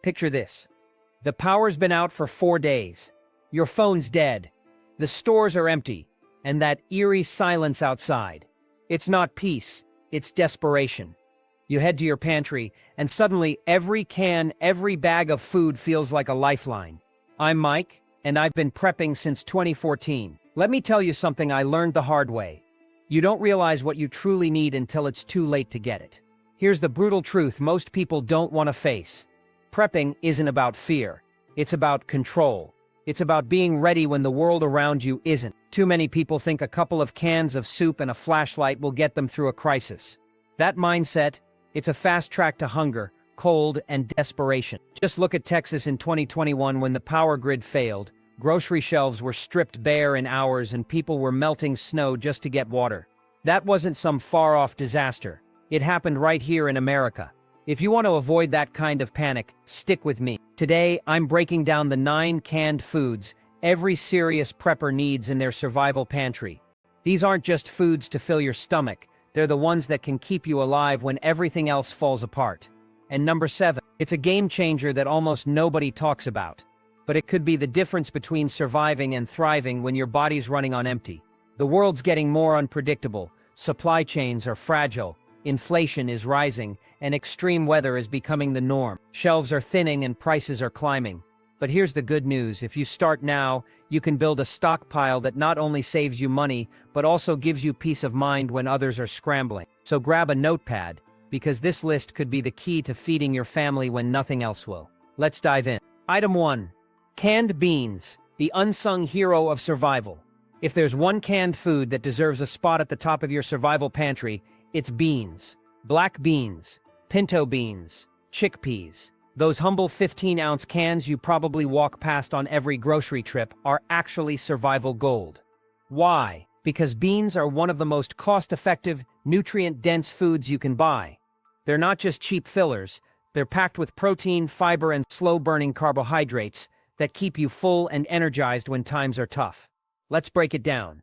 Picture this. The power's been out for 4 days. Your phone's dead. The stores are empty. And that eerie silence outside. It's not peace, it's desperation. You head to your pantry, and suddenly every can, every bag of food feels like a lifeline. I'm Mike, and I've been prepping since 2014. Let me tell you something I learned the hard way. You don't realize what you truly need until it's too late to get it. Here's the brutal truth most people don't want to face. Prepping isn't about fear. It's about control. It's about being ready when the world around you isn't. Too many people think a couple of cans of soup and a flashlight will get them through a crisis. That mindset, it's a fast track to hunger, cold, and desperation. Just look at Texas in 2021 when the power grid failed. Grocery shelves were stripped bare in hours and people were melting snow just to get water. That wasn't some far-off disaster. It happened right here in America. If you want to avoid that kind of panic, stick with me. Today, I'm breaking down the 9 canned foods every serious prepper needs in their survival pantry. These aren't just foods to fill your stomach, they're the ones that can keep you alive when everything else falls apart. And number 7, it's a game changer that almost nobody talks about. But it could be the difference between surviving and thriving when your body's running on empty. The world's getting more unpredictable, supply chains are fragile, inflation is rising, and extreme weather is becoming the norm. Shelves are thinning and prices are climbing. But here's the good news, if you start now, you can build a stockpile that not only saves you money, but also gives you peace of mind when others are scrambling. So grab a notepad, because this list could be the key to feeding your family when nothing else will. Let's dive in. Item 1. Canned beans, the unsung hero of survival. If there's one canned food that deserves a spot at the top of your survival pantry, it's beans. Black beans, pinto beans, chickpeas. Those humble 15-ounce cans you probably walk past on every grocery trip are actually survival gold. Why? Because beans are one of the most cost-effective, nutrient-dense foods you can buy. They're not just cheap fillers, they're packed with protein, fiber, and slow-burning carbohydrates that keep you full and energized when times are tough. Let's break it down.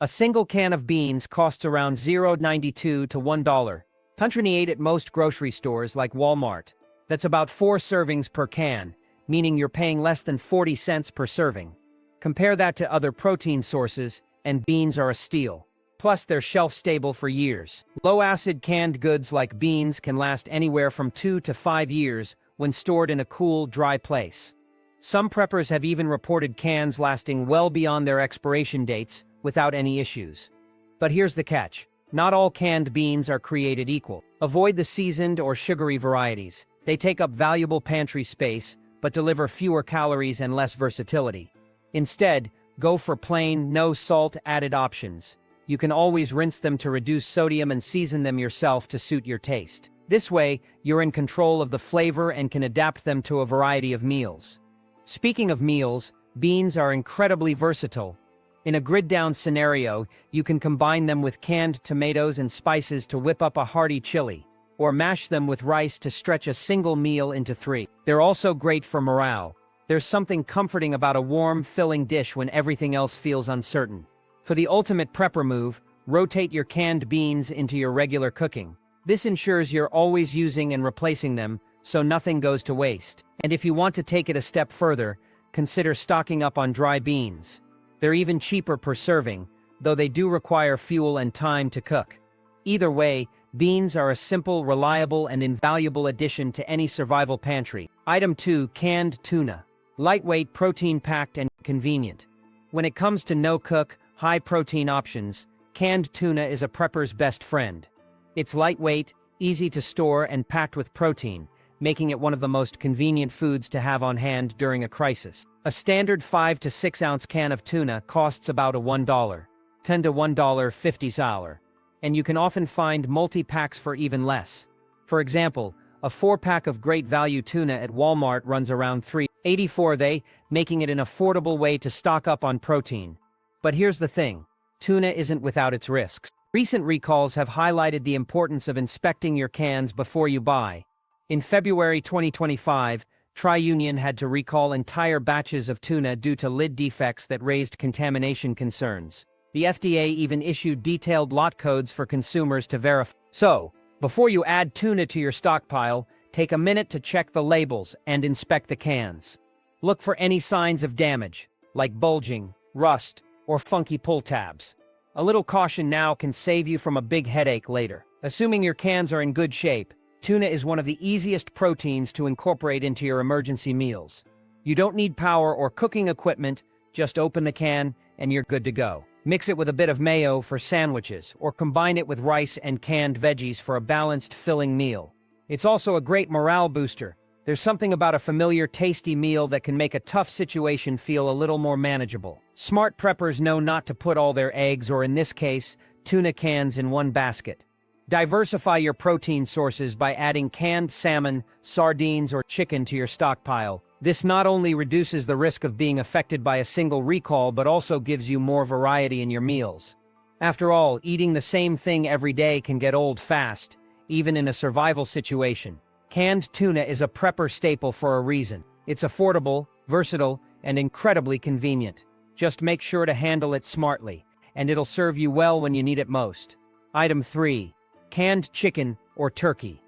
A single can of beans costs around $0.92 to $1. Pantry at most grocery stores like Walmart. That's about 4 servings per can, meaning you're paying less than 40 cents per serving. Compare that to other protein sources, and beans are a steal. Plus, they're shelf-stable for years. Low-acid canned goods like beans can last anywhere from 2 to 5 years when stored in a cool, dry place. Some preppers have even reported cans lasting well beyond their expiration dates without any issues. But here's the catch. Not all canned beans are created equal. Avoid the seasoned or sugary varieties. They take up valuable pantry space, but deliver fewer calories and less versatility. Instead, go for plain, no salt added options. You can always rinse them to reduce sodium and season them yourself to suit your taste. This way, you're in control of the flavor and can adapt them to a variety of meals. Speaking of meals, beans are incredibly versatile. In a grid-down scenario, you can combine them with canned tomatoes and spices to whip up a hearty chili, or mash them with rice to stretch a single meal into 3. They're also great for morale. There's something comforting about a warm, filling dish when everything else feels uncertain. For the ultimate prepper move, rotate your canned beans into your regular cooking. This ensures you're always using and replacing them, so nothing goes to waste. And if you want to take it a step further, consider stocking up on dry beans. They're even cheaper per serving, though they do require fuel and time to cook. Either way, beans are a simple, reliable, and invaluable addition to any survival pantry. Item 2. Canned tuna. Lightweight, protein-packed, and convenient. When it comes to no-cook, high-protein options, canned tuna is a prepper's best friend. It's lightweight, easy to store, and packed with protein, making it one of the most convenient foods to have on hand during a crisis. A standard 5 to 6 ounce can of tuna costs about $1, $10 to $1.50, and you can often find multi-packs for even less. For example, a 4-pack of great value tuna at Walmart runs around $3.84, making it an affordable way to stock up on protein. But here's the thing, tuna isn't without its risks. Recent recalls have highlighted the importance of inspecting your cans before you buy. In February 2025, Tri-Union had to recall entire batches of tuna due to lid defects that raised contamination concerns. The FDA even issued detailed lot codes for consumers to verify. So, before you add tuna to your stockpile, Take a minute to check the labels and inspect the cans. Look for any signs of damage, like bulging, rust, or funky pull tabs. A little caution now can save you from a big headache later. Assuming your cans are in good shape, tuna is one of the easiest proteins to incorporate into your emergency meals. You don't need power or cooking equipment, just open the can and you're good to go. Mix it with a bit of mayo for sandwiches, or combine it with rice and canned veggies for a balanced, filling meal. It's also a great morale booster. There's something about a familiar, tasty meal that can make a tough situation feel a little more manageable. Smart preppers know not to put all their eggs, or in this case, tuna cans, in one basket. Diversify your protein sources by adding canned salmon, sardines, or chicken to your stockpile. This not only reduces the risk of being affected by a single recall, but also gives you more variety in your meals. After all, eating the same thing every day can get old fast, even in a survival situation. Canned tuna is a prepper staple for a reason. It's affordable, versatile, and incredibly convenient. Just make sure to handle it smartly, and it'll serve you well when you need it most. Item 3. Canned chicken or turkey.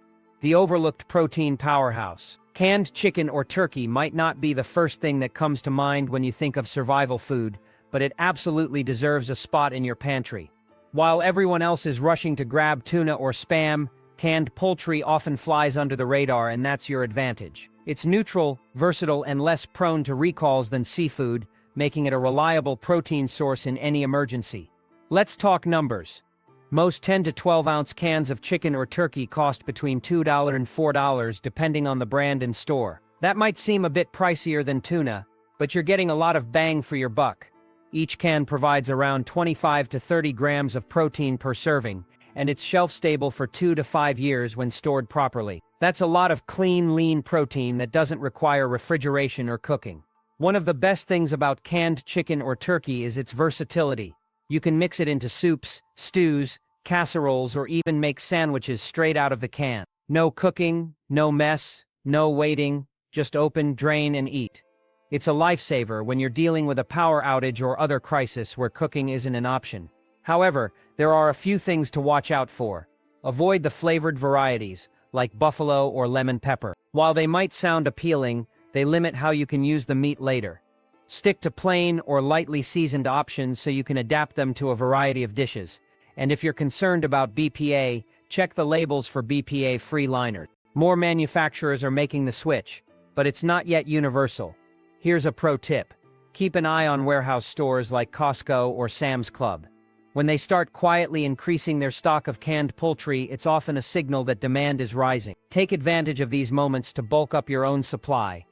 The overlooked protein powerhouse. Canned chicken or turkey might not be the first thing that comes to mind when you think of survival food, but it absolutely deserves a spot in your pantry. While everyone else is rushing to grab tuna or Spam, canned poultry often flies under the radar, and that's your advantage. It's neutral, versatile, and less prone to recalls than seafood, making it a reliable protein source in any emergency. Let's talk numbers. Most 10 to 12-ounce cans of chicken or turkey cost between $2 and $4 depending on the brand and store. That might seem a bit pricier than tuna, but you're getting a lot of bang for your buck. Each can provides around 25 to 30 grams of protein per serving, and it's shelf-stable for 2 to 5 years when stored properly. That's a lot of clean, lean protein that doesn't require refrigeration or cooking. One of the best things about canned chicken or turkey is its versatility. You can mix it into soups, stews, casseroles, or even make sandwiches straight out of the can. No cooking, no mess, no waiting, just open, drain, and eat. It's a lifesaver when you're dealing with a power outage or other crisis where cooking isn't an option. However, there are a few things to watch out for. Avoid the flavored varieties, like buffalo or lemon pepper. While they might sound appealing, they limit how you can use the meat later. Stick to plain or lightly seasoned options so you can adapt them to a variety of dishes. And if you're concerned about BPA, check the labels for BPA-free liners. More manufacturers are making the switch, but it's not yet universal. Here's a pro tip. Keep an eye on warehouse stores like Costco or Sam's Club. When they start quietly increasing their stock of canned poultry, it's often a signal that demand is rising. Take advantage of these moments to bulk up your own supply.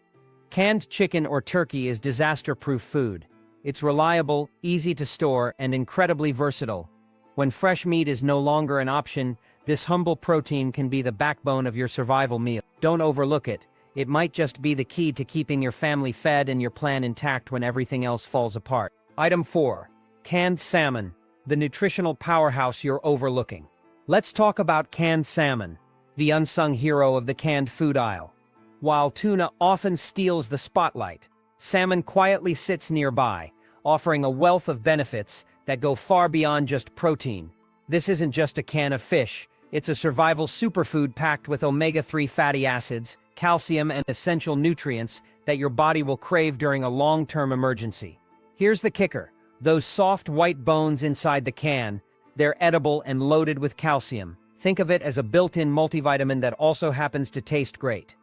Canned chicken or turkey is disaster-proof food. It's reliable, easy to store, and incredibly versatile. When fresh meat is no longer an option, this humble protein can be the backbone of your survival meal. Don't overlook it. It might just be the key to keeping your family fed and your plan intact when everything else falls apart. Item 4. Canned salmon. The nutritional powerhouse you're overlooking. Let's talk about canned salmon, the unsung hero of the canned food aisle. While tuna often steals the spotlight, salmon quietly sits nearby, offering a wealth of benefits that go far beyond just protein. This isn't just a can of fish, it's a survival superfood packed with omega-3 fatty acids, calcium, and essential nutrients that your body will crave during a long-term emergency. Here's the kicker. Those soft white bones inside the can, they're edible and loaded with calcium. Think of it as a built-in multivitamin that also happens to taste great.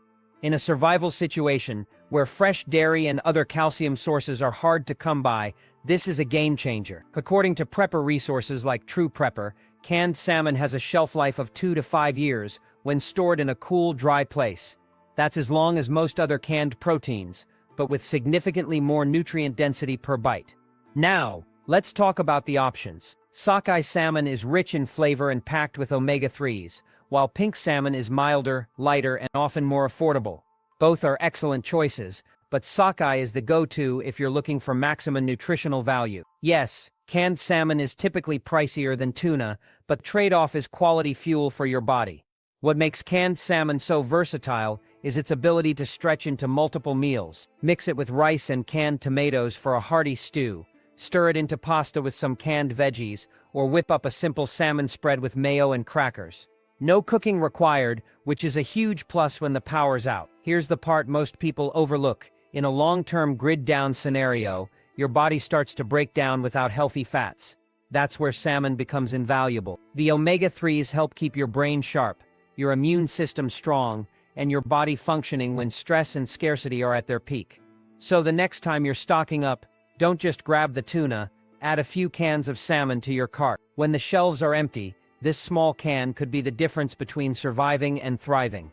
In a survival situation where fresh dairy and other calcium sources are hard to come by, this is a game changer. According to prepper resources like True Prepper, canned salmon has a shelf life of 2 to 5 years when stored in a cool, dry place. That's as long as most other canned proteins, but with significantly more nutrient density per bite. Now, let's talk about the options. Sockeye salmon is rich in flavor and packed with omega-3s, while pink salmon is milder, lighter, and often more affordable. Both are excellent choices, but sockeye is the go-to if you're looking for maximum nutritional value. Yes, canned salmon is typically pricier than tuna, but the trade-off is quality fuel for your body. What makes canned salmon so versatile is its ability to stretch into multiple meals. Mix it with rice and canned tomatoes for a hearty stew. Stir it into pasta with some canned veggies, or whip up a simple salmon spread with mayo and crackers. No cooking required, which is a huge plus when the power's out. Here's the part most people overlook. In a long-term grid-down scenario, your body starts to break down without healthy fats. That's where salmon becomes invaluable. The omega-3s help keep your brain sharp, your immune system strong, and your body functioning when stress and scarcity are at their peak. So the next time you're stocking up, don't just grab the tuna, add a few cans of salmon to your cart. When the shelves are empty, this small can could be the difference between surviving and thriving.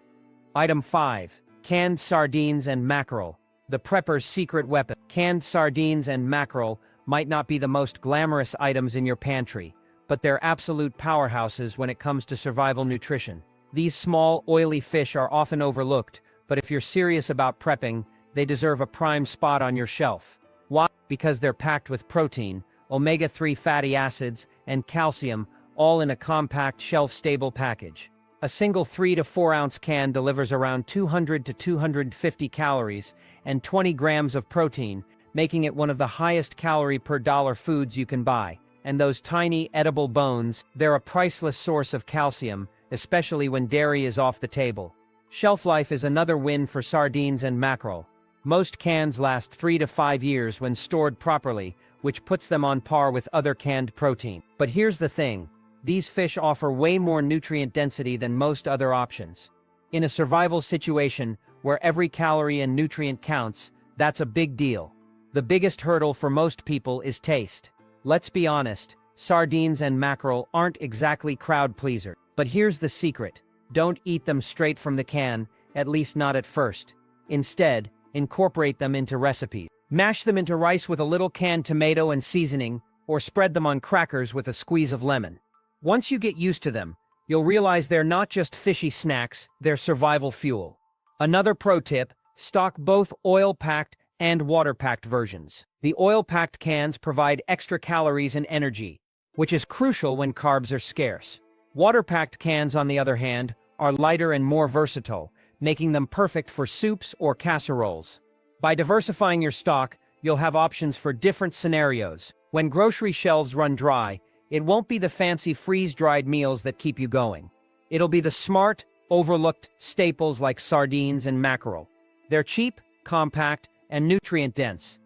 Item 5. Canned sardines and mackerel. The prepper's secret weapon. Canned sardines and mackerel might not be the most glamorous items in your pantry, but they're absolute powerhouses when it comes to survival nutrition. These small, oily fish are often overlooked, but if you're serious about prepping, they deserve a prime spot on your shelf. Why? Because they're packed with protein, omega-3 fatty acids, and calcium, all in a compact, shelf-stable package. A single 3 to 4 ounce can delivers around 200 to 250 calories and 20 grams of protein, making it one of the highest calorie per dollar foods you can buy. And those tiny, edible bones, they're a priceless source of calcium, especially when dairy is off the table. Shelf life is another win for sardines and mackerel. Most cans last 3 to 5 years when stored properly, which puts them on par with other canned protein. But here's the thing. These fish offer way more nutrient density than most other options. In a survival situation where every calorie and nutrient counts, that's a big deal. The biggest hurdle for most people is taste. Let's be honest, sardines and mackerel aren't exactly crowd pleasers. But here's the secret. Don't eat them straight from the can, at least not at first. Instead, incorporate them into recipes. Mash them into rice with a little canned tomato and seasoning, or spread them on crackers with a squeeze of lemon. Once you get used to them, you'll realize they're not just fishy snacks, they're survival fuel. Another pro tip, stock both oil-packed and water-packed versions. The oil-packed cans provide extra calories and energy, which is crucial when carbs are scarce. Water-packed cans, on the other hand, are lighter and more versatile, making them perfect for soups or casseroles. By diversifying your stock, you'll have options for different scenarios. When grocery shelves run dry, it won't be the fancy freeze-dried meals that keep you going. It'll be the smart, overlooked staples like sardines and mackerel. They're cheap, compact, and nutrient-dense.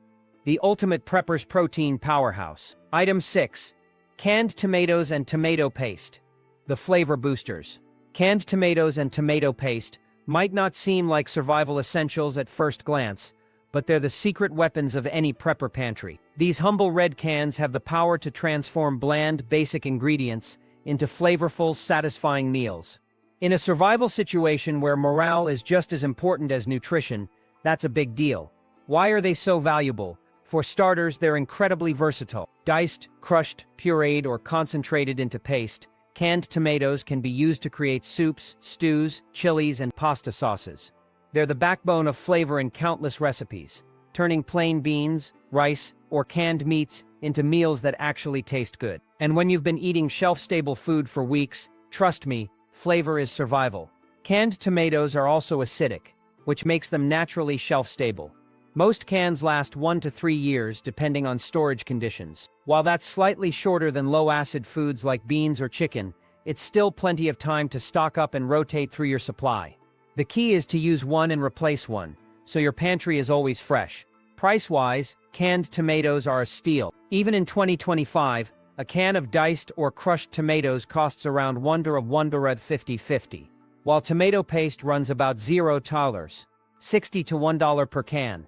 The ultimate prepper's protein powerhouse. Item 6. Canned tomatoes and tomato paste. The flavor boosters. Canned tomatoes and tomato paste might not seem like survival essentials at first glance, but they're the secret weapons of any prepper pantry. These humble red cans have the power to transform bland, basic ingredients into flavorful, satisfying meals. In a survival situation where morale is just as important as nutrition, that's a big deal. Why are they so valuable? For starters, they're incredibly versatile. Diced, crushed, pureed, or concentrated into paste, canned tomatoes can be used to create soups, stews, chilies, and pasta sauces. They're the backbone of flavor in countless recipes, turning plain beans, rice, or canned meats into meals that actually taste good. And when you've been eating shelf-stable food for weeks, trust me, flavor is survival. Canned tomatoes are also acidic, which makes them naturally shelf-stable. Most cans last 1 to 3 years depending on storage conditions. While that's slightly shorter than low-acid foods like beans or chicken, it's still plenty of time to stock up and rotate through your supply. The key is to use one and replace one, so your pantry is always fresh. Price-wise, canned tomatoes are a steal. Even in 2025, a can of diced or crushed tomatoes costs around $1.50, while tomato paste runs about $0, 60 to $1 per can.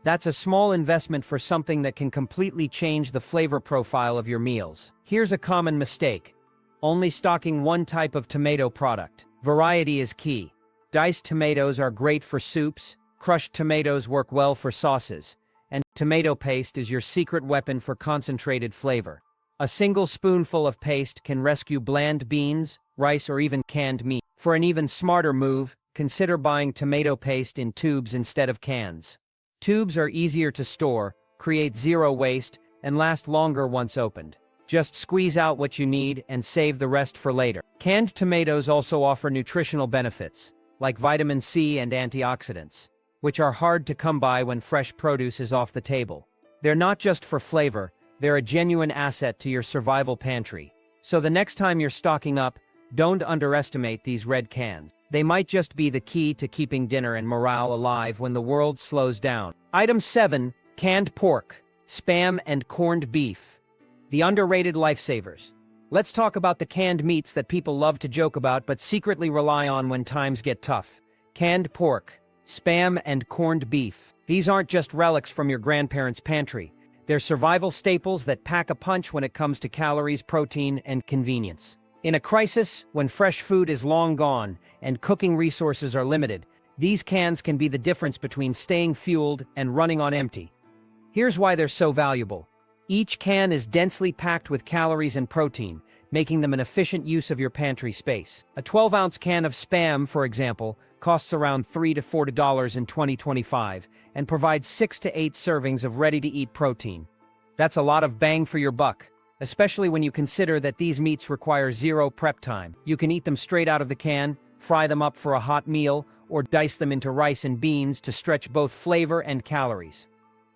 That's a small investment for something that can completely change the flavor profile of your meals. Here's a common mistake: only stocking one type of tomato product. Variety is key. Diced tomatoes are great for soups, crushed tomatoes work well for sauces, and tomato paste is your secret weapon for concentrated flavor. A single spoonful of paste can rescue bland beans, rice, or even canned meat. For an even smarter move, consider buying tomato paste in tubes instead of cans. Tubes are easier to store, create zero waste, and last longer once opened. Just squeeze out what you need and save the rest for later. Canned tomatoes also offer nutritional benefits, like vitamin C and antioxidants, which are hard to come by when fresh produce is off the table. They're not just for flavor, they're a genuine asset to your survival pantry. So the next time you're stocking up, Don't underestimate these red cans. They might just be the key to keeping dinner and morale alive when the world slows down. Item 7. Canned pork, spam, and corned beef. The underrated lifesavers. Let's talk about the canned meats that people love to joke about but secretly rely on when times get tough. Canned pork, spam, and corned beef. These aren't just relics from your grandparents' pantry. They're survival staples that pack a punch when it comes to calories, protein, and convenience. In a crisis, when fresh food is long gone and cooking resources are limited, these cans can be the difference between staying fueled and running on empty. Here's why they're so valuable. Each can is densely packed with calories and protein, making them an efficient use of your pantry space. A 12-ounce can of Spam, for example, costs around $3 to $4 in 2025 and provides 6 to 8 servings of ready-to-eat protein. That's a lot of bang for your buck, especially when you consider that these meats require zero prep time. You can eat them straight out of the can, fry them up for a hot meal, or dice them into rice and beans to stretch both flavor and calories.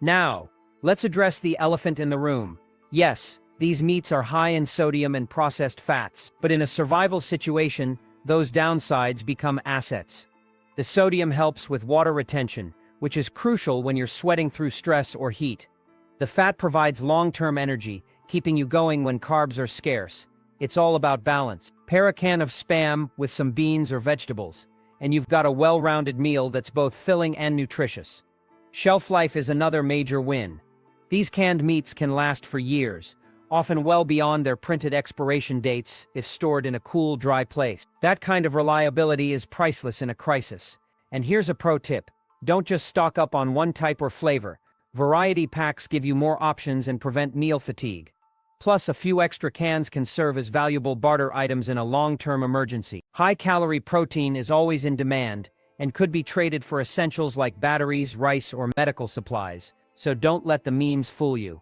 Now, let's address the elephant in the room. Yes, these meats are high in sodium and processed fats, but in a survival situation, those downsides become assets. The sodium helps with water retention, which is crucial when you're sweating through stress or heat. The fat provides long-term energy, keeping you going when carbs are scarce. It's all about balance. Pair a can of Spam with some beans or vegetables, and you've got a well-rounded meal that's both filling and nutritious. Shelf life is another major win. These canned meats can last for years, often well beyond their printed expiration dates if stored in a cool, dry place. That kind of reliability is priceless in a crisis. And here's a pro tip. Don't just stock up on one type or flavor. Variety packs give you more options and prevent meal fatigue. Plus, a few extra cans can serve as valuable barter items in a long-term emergency. High-calorie protein is always in demand and could be traded for essentials like batteries, rice, or medical supplies, so don't let the memes fool you.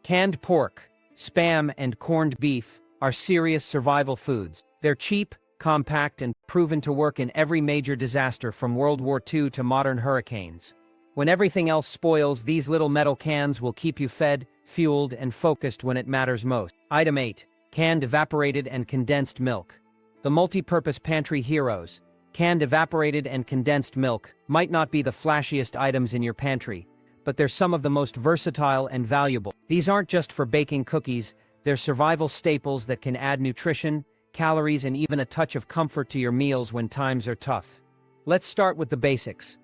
Canned pork, Spam, and corned beef are serious survival foods. They're cheap, compact, and proven to work in every major disaster from World War II to modern hurricanes. When everything else spoils, these little metal cans will keep you fed, fueled, and focused when it matters most. Item 8. Canned evaporated and condensed milk. The multi-purpose pantry heroes. Canned evaporated and condensed milk might not be the flashiest items in your pantry, but they're some of the most versatile and valuable. These aren't just for baking cookies, they're survival staples that can add nutrition, calories, and even a touch of comfort to your meals when times are tough. Let's start with the basics.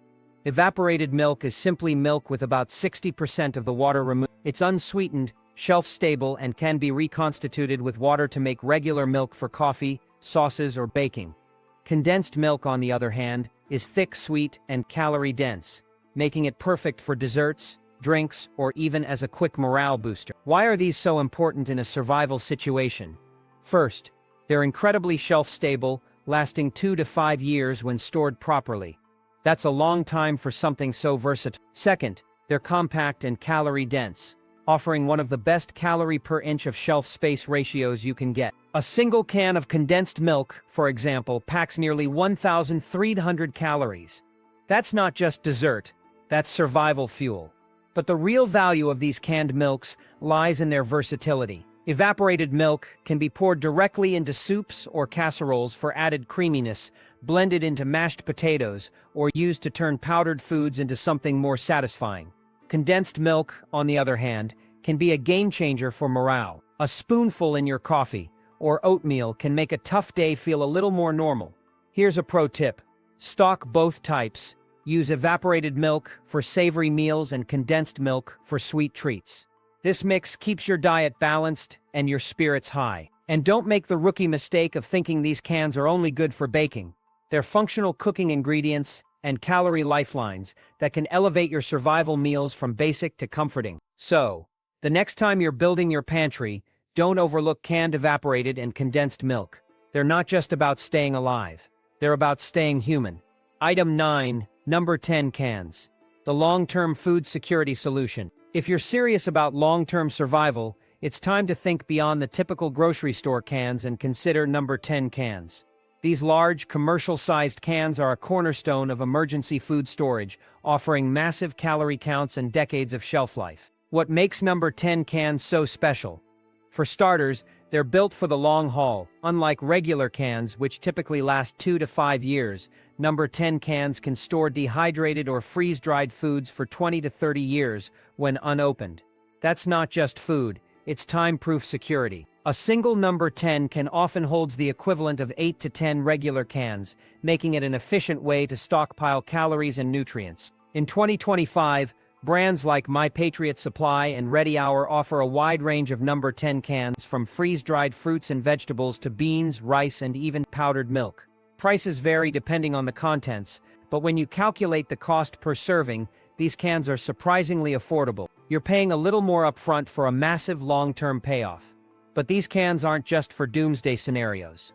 Evaporated milk is simply milk with about 60% of the water removed. It's unsweetened, shelf-stable, and can be reconstituted with water to make regular milk for coffee, sauces, or baking. Condensed milk, on the other hand, is thick, sweet, and calorie-dense, making it perfect for desserts, drinks, or even as a quick morale booster. Why are these so important in a survival situation? First, they're incredibly shelf-stable, lasting 2 to 5 years when stored properly. That's a long time for something so versatile. Second, they're compact and calorie-dense, offering one of the best calorie per inch of shelf space ratios you can get. A single can of condensed milk, for example, packs nearly 1,300 calories. That's not just dessert, that's survival fuel. But the real value of these canned milks lies in their versatility. Evaporated milk can be poured directly into soups or casseroles for added creaminess, blended into mashed potatoes, or used to turn powdered foods into something more satisfying. Condensed milk, on the other hand, can be a game-changer for morale. A spoonful in your coffee or oatmeal can make a tough day feel a little more normal. Here's a pro tip. Stock both types. Use evaporated milk for savory meals and condensed milk for sweet treats. This mix keeps your diet balanced and your spirits high. And don't make the rookie mistake of thinking these cans are only good for baking. They're functional cooking ingredients and calorie lifelines that can elevate your survival meals from basic to comforting. So, the next time you're building your pantry, don't overlook canned evaporated and condensed milk. They're not just about staying alive. They're about staying human. Item 9, number 10 cans. The long-term food security solution. If you're serious about long-term survival, it's time to think beyond the typical grocery store cans and consider number 10 cans. These large, commercial-sized cans are a cornerstone of emergency food storage, offering massive calorie counts and decades of shelf life. What makes number 10 cans so special? For starters, They're built for the long haul. Unlike regular cans, which typically last 2 to 5 years, number 10 cans can store dehydrated or freeze-dried foods for 20 to 30 years when unopened. That's not just food, it's time-proof security. A single number 10 can often holds the equivalent of 8 to 10 regular cans, making it an efficient way to stockpile calories and nutrients. In 2025, brands like My Patriot Supply and Ready Hour offer a wide range of number 10 cans, from freeze-dried fruits and vegetables to beans, rice, and even powdered milk. Prices vary depending on the contents, but when you calculate the cost per serving, these cans are surprisingly affordable. You're paying a little more upfront for a massive long-term payoff. But these cans aren't just for doomsday scenarios.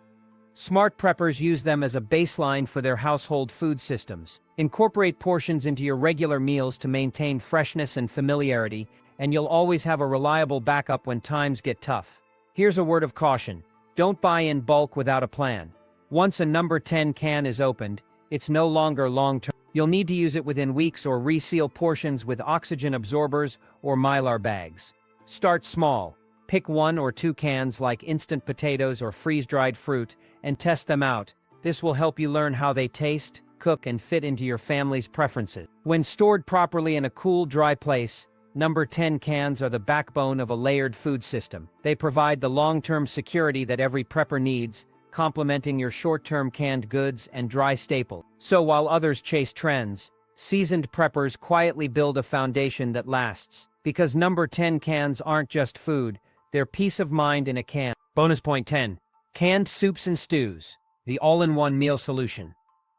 Smart preppers use them as a baseline for their household food systems. Incorporate portions into your regular meals to maintain freshness and familiarity, and you'll always have a reliable backup when times get tough. Here's a word of caution: don't buy in bulk without a plan. Once a number 10 can is opened, it's no longer long-term. You'll need to use it within weeks or reseal portions with oxygen absorbers or Mylar bags. Start small. Pick 1 or 2 cans like instant potatoes or freeze-dried fruit and test them out. This will help you learn how they taste, cook, and fit into your family's preferences. When stored properly in a cool, dry place, number 10 cans are the backbone of a layered food system. They provide the long-term security that every prepper needs, complementing your short-term canned goods and dry staples. So while others chase trends, seasoned preppers quietly build a foundation that lasts. Because number 10 cans aren't just food, they're peace of mind in a can. Bonus point 10. Canned soups and stews, the all-in-one meal solution.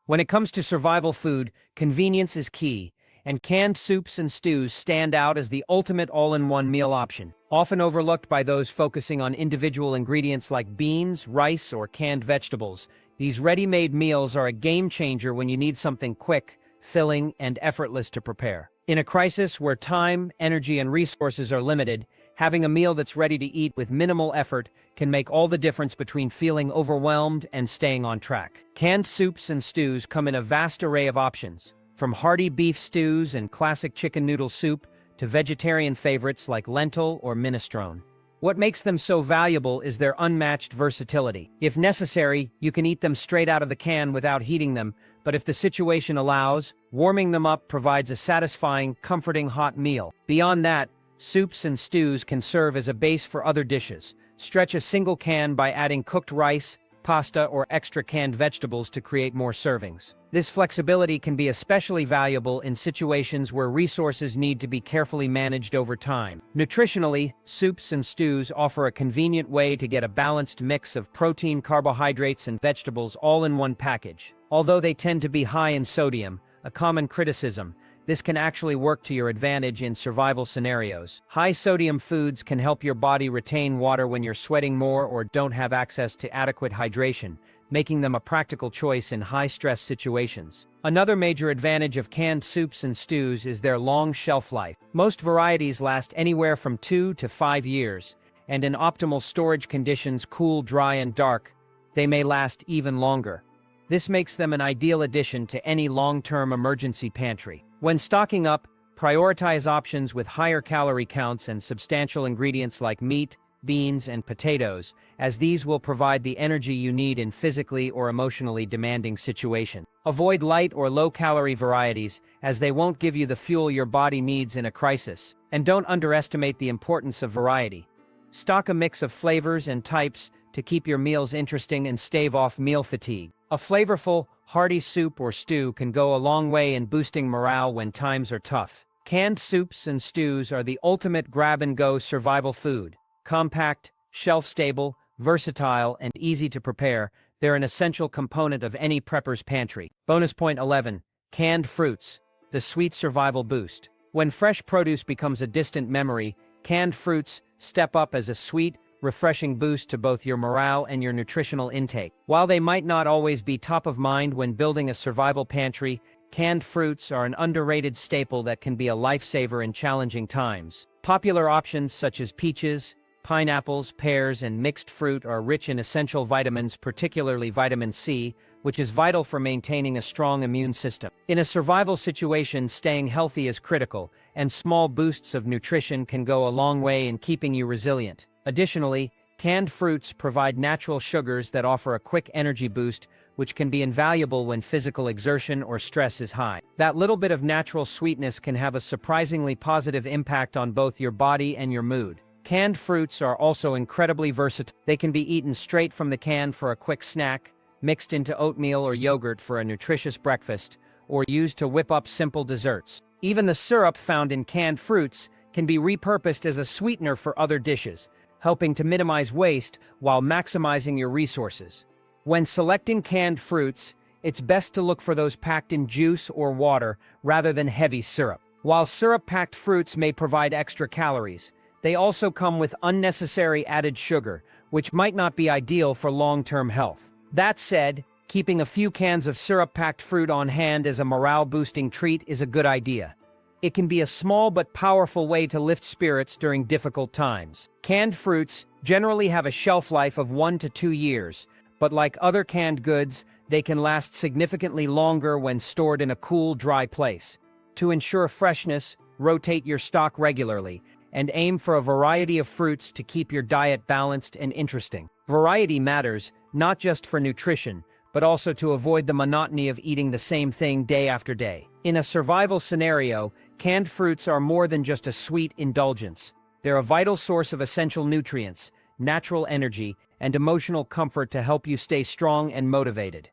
When it comes to survival food, convenience is key, and canned soups and stews stand out as the ultimate all-in-one meal option. Often overlooked by those focusing on individual ingredients like beans, rice, or canned vegetables, these ready-made meals are a game-changer when you need something quick, filling, and effortless to prepare. In a crisis where time, energy, and resources are limited, having a meal that's ready to eat with minimal effort can make all the difference between feeling overwhelmed and staying on track. Canned soups and stews come in a vast array of options, from hearty beef stews and classic chicken noodle soup to vegetarian favorites like lentil or minestrone. What makes them so valuable is their unmatched versatility. If necessary, you can eat them straight out of the can without heating them, but if the situation allows, warming them up provides a satisfying, comforting hot meal. Beyond that, soups and stews can serve as a base for other dishes. Stretch a single can by adding cooked rice, pasta, or extra canned vegetables to create more servings. This flexibility can be especially valuable in situations where resources need to be carefully managed over time. Nutritionally, soups and stews offer a convenient way to get a balanced mix of protein, carbohydrates, and vegetables all in one package. Although they tend to be high in sodium, a common criticism, this can actually work to your advantage in survival scenarios. High-sodium foods can help your body retain water when you're sweating more or don't have access to adequate hydration, making them a practical choice in high-stress situations. Another major advantage of canned soups and stews is their long shelf life. Most varieties last anywhere from 2 to 5 years, and in optimal storage conditions, cool, dry, and dark, they may last even longer. This makes them an ideal addition to any long-term emergency pantry. When stocking up, prioritize options with higher calorie counts and substantial ingredients like meat, beans, and potatoes, as these will provide the energy you need in physically or emotionally demanding situations. Avoid light or low-calorie varieties, as they won't give you the fuel your body needs in a crisis. And don't underestimate the importance of variety. Stock a mix of flavors and types to keep your meals interesting and stave off meal fatigue. A flavorful, hearty soup or stew can go a long way in boosting morale when times are tough. Canned soups and stews are the ultimate grab-and-go survival food. Compact, shelf-stable, versatile, and easy to prepare, they're an essential component of any prepper's pantry. Bonus point 11. Canned fruits, the sweet survival boost. When fresh produce becomes a distant memory, canned fruits step up as a sweet, refreshing boost to both your morale and your nutritional intake. While they might not always be top of mind when building a survival pantry, canned fruits are an underrated staple that can be a lifesaver in challenging times. Popular options such as peaches, pineapples, pears, and mixed fruit are rich in essential vitamins, particularly vitamin C, which is vital for maintaining a strong immune system. In a survival situation, staying healthy is critical, and small boosts of nutrition can go a long way in keeping you resilient. Additionally, Canned fruits provide natural sugars that offer a quick energy boost, which can be invaluable when physical exertion or stress is high. That little bit of natural sweetness can have a surprisingly positive impact on both your body and your mood. Canned fruits are also incredibly versatile. They can be eaten straight from the can for a quick snack, mixed into oatmeal or yogurt for a nutritious breakfast, or used to whip up simple desserts. Even the syrup found in canned fruits can be repurposed as a sweetener for other dishes, helping to minimize waste while maximizing your resources. When selecting canned fruits, it's best to look for those packed in juice or water rather than heavy syrup. While syrup-packed fruits may provide extra calories, they also come with unnecessary added sugar, which might not be ideal for long-term health. That said, keeping a few cans of syrup-packed fruit on hand as a morale-boosting treat is a good idea. It can be a small but powerful way to lift spirits during difficult times. Canned fruits generally have a shelf life of 1 to 2 years, but like other canned goods, they can last significantly longer when stored in a cool, dry place. To ensure freshness, rotate your stock regularly, and aim for a variety of fruits to keep your diet balanced and interesting. Variety matters, not just for nutrition, but also to avoid the monotony of eating the same thing day after day. In a survival scenario, canned fruits are more than just a sweet indulgence. They're a vital source of essential nutrients, natural energy, and emotional comfort to help you stay strong and motivated.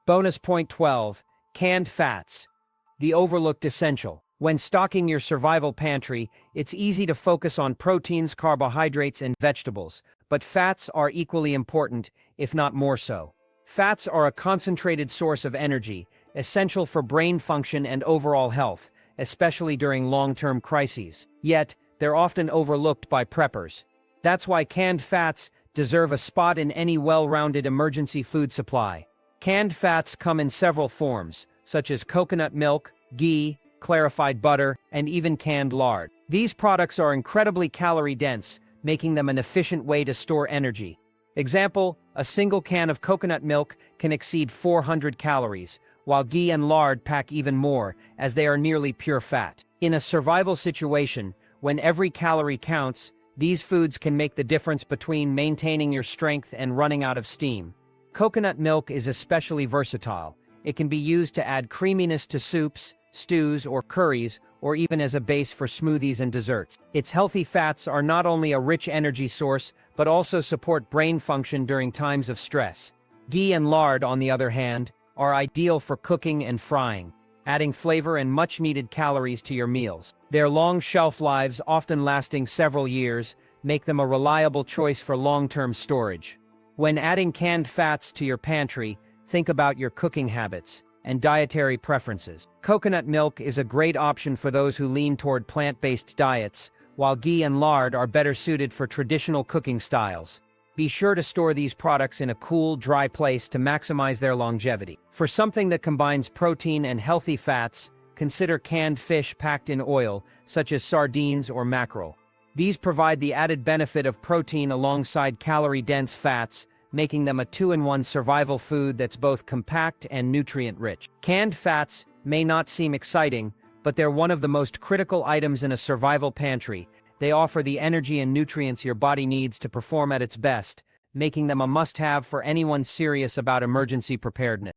Bonus point 12. Canned fats. The overlooked essential. When stocking your survival pantry, it's easy to focus on proteins, carbohydrates, and vegetables, but fats are equally important, if not more so. Fats are a concentrated source of energy, essential for brain function and overall health, especially during long-term crises. Yet, they're often overlooked by preppers. That's why canned fats deserve a spot in any well-rounded emergency food supply. Canned fats come in several forms, such as coconut milk, ghee, clarified butter, and even canned lard. These products are incredibly calorie-dense, making them an efficient way to store energy. Example, a single can of coconut milk can exceed 400 calories, while ghee and lard pack even more, as they are nearly pure fat. In a survival situation, when every calorie counts, these foods can make the difference between maintaining your strength and running out of steam. Coconut milk is especially versatile. It can be used to add creaminess to soups, stews, or curries, or even as a base for smoothies and desserts. Its healthy fats are not only a rich energy source, but also support brain function during times of stress. Ghee and lard, on the other hand, are ideal for cooking and frying, adding flavor and much-needed calories to your meals. Their long shelf lives, often lasting several years, make them a reliable choice for long-term storage. When adding canned fats to your pantry, think about your cooking habits and dietary preferences. Coconut milk is a great option for those who lean toward plant-based diets, while ghee and lard are better suited for traditional cooking styles. Be sure to store these products in a cool, dry place to maximize their longevity. For something that combines protein and healthy fats, consider canned fish packed in oil, such as sardines or mackerel. These provide the added benefit of protein alongside calorie-dense fats, making them a two-in-one survival food that's both compact and nutrient-rich. Canned fats may not seem exciting, but they're one of the most critical items in a survival pantry. They offer the energy and nutrients your body needs to perform at its best, making them a must-have for anyone serious about emergency preparedness.